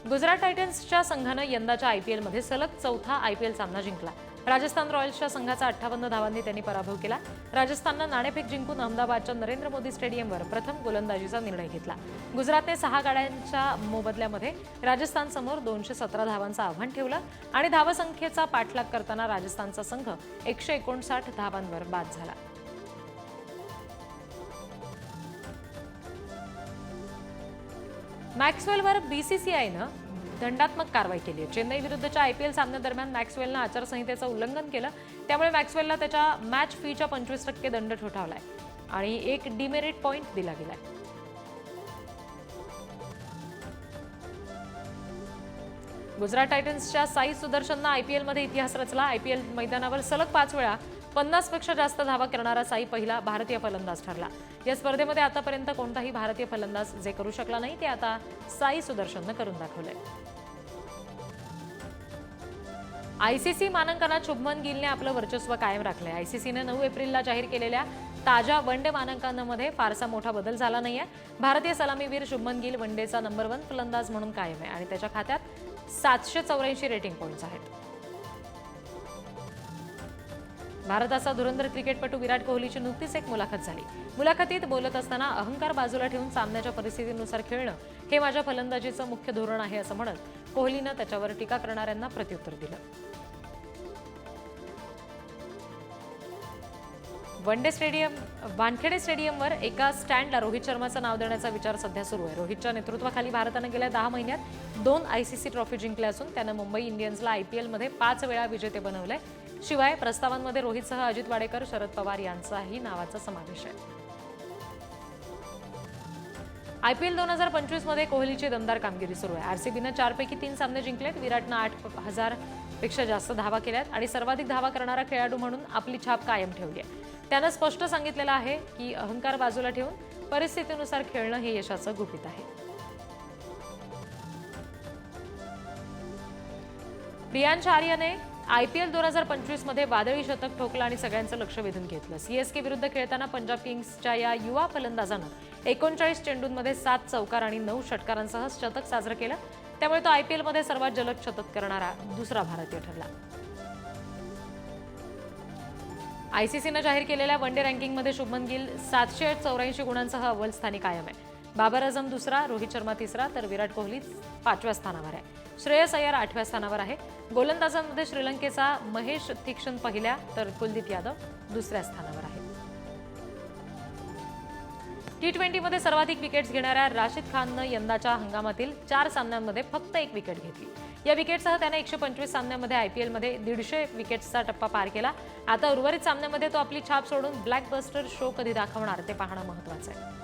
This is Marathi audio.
गुजरात टायटन्सच्या संघानं यंदाच्या आयपीएलमध्ये सलग चौथा आयपीएल सामना जिंकला। राजस्थान रॉयल्सच्या संघाचा 58 धावांनी त्यांनी पराभव केला। राजस्थाननं नाणेफेक जिंकून अहमदाबादच्या नरेंद्र मोदी स्टेडियमवर प्रथम गोलंदाजीचा निर्णय घेतला। गुजरातने 6 गाड्यांच्या मोबदल्यामध्ये राजस्थानसमोर 217 धावांचं आव्हान ठेवलं आणि धावसंख्येचा पाठलाग करताना राजस्थानचा संघ 159 धावांवर बाद झाला। मॅक्सवेलवर बीसीसीआयनं दंडात्मक कारवाई केली आहे। चेन्नई विरुद्धच्या आयपीएल सामन्यादरम्यान मॅक्सवेलनं आचारसंहितेचं उल्लंघन केलं, त्यामुळे मॅक्सवेलला त्याच्या मॅच फीच्या 25% दंड ठोठावलाय आणि एक डिमेरिट पॉइंट दिला गेलाय। गुजरात टायटन्सच्या साई सुदर्शननं आयपीएलमध्ये इतिहास रचला। आयपीएल मैदानावर सलग 5 वेळा 50 पेक्षा जास्त धावा करणारा साई पहिला भारतीय फलंदाज ठरला। या स्पर्धेमध्ये आतापर्यंत कोणताही भारतीय फलंदाज जे करू शकला नाही ते आता साई सुदर्शननं करून दाखवलंय। आयसीसी मानांकनात शुभमन गिलने आपलं वर्चस्व कायम राखलंय। आयसीसीने 9 एप्रिलला जाहीर केलेल्या ताज्या वनडे मानांकनामध्ये फारसा मोठा बदल झाला नाहीये। भारतीय सलामीवीर शुभमन गिल वनडेचा नंबर 1 फलंदाज म्हणून कायम आहे आणि त्याच्या खात्यात 784 रेटिंग पॉइंट्स आहेत। भारताचा धुरंधर क्रिकेटपटू विराट कोहलीची नुकतीच एक मुलाखत झाली। मुलाखतीत बोलत असताना अहंकार बाजूला ठेवून सामन्याच्या परिस्थितीनुसार खेळणं हे माझ्या फलंदाजीचं मुख्य धोरण आहे असं म्हणत कोहलीनं त्याच्यावर टीका करणाऱ्यांना प्रत्युत्तर दिलं। वानखेडे स्टेडियमवर एका स्टँडला रोहित शर्माचं नाव देण्याचा विचार सध्या सुरू आहे। रोहितच्या नेतृत्वाखाली भारतानं गेल्या 10 महिन्यात 2 आयसीसी ट्रॉफी जिंकल्या असून त्यानं मुंबई इंडियन्सला आयपीएलमध्ये 5 वेळा विजेते बनवलंय। शिवाय प्रस्तावांमध्ये रोहितसह अजित वाडेकर, शरद पवार यांचाही नावाचा समावेश आहे। आयपीएल 2025 मध्ये कोहलीची दमदार कामगिरी सुरू आहे। आरसीबीनं 4 पैकी 3 सामने जिंकलेत। विराटनं 8000 पेक्षा जास्त धावा केल्यात आणि सर्वाधिक धावा करणारा खेळाडू म्हणून आपली छाप कायम ठेवली आहे। त्यानं स्पष्ट सांगितलेलं आहे की अहंकार बाजूला ठेवून परिस्थितीनुसार खेळणं हे यशाचं गुपित आहे। प्रियांश आर्यने आयपीएल 2025 मध्ये वादळी शतक ठोकलं आणि सगळ्यांचं लक्ष वेधून घेतलं। सीएसके विरुद्ध खेळताना पंजाब किंग्सच्या या युवा फलंदाजानं 39 चेंडूंमध्ये 7 चौकार आणि 9 षटकारांसह शतक साजरं केलं, त्यामुळे तो आयपीएलमध्ये सर्वात जलद शतक करणारा दुसरा भारतीय ठरला। आयसीसीनं जाहीर केलेल्या वनडे रँकिंगमध्ये शुभमन गिल 784 गुणांसह अव्वल स्थानी कायम आहे। बाबर आझम दुसरा, रोहित शर्मा तिसरा तर विराट कोहली 5व्या स्थानावर आहे। श्रेयस अय्यर 8व्या स्थानावर आहे। गोलंदाजांमध्ये श्रीलंकेचा महेश तीक्ष्ण पहिल्या तर कुलदीप यादव दुसऱ्या स्थानावर आहे। T20 मध्ये सर्वाधिक विकेट्स घेणाऱ्या राशिद खाननं यंदाच्या हंगामातील 4 सामन्यांमध्ये फक्त 1 विकेट घेतली। या विकेटसह त्याने 125 सामन्यांमध्ये आयपीएलमध्ये 150 विकेट्सचा टप्पा पार केला। आता उर्वरित सामन्यामध्ये तो आपली छाप सोडून ब्लॅकबस्टर शो कधी दाखवणार ते पाहणं महत्त्वाचं आहे।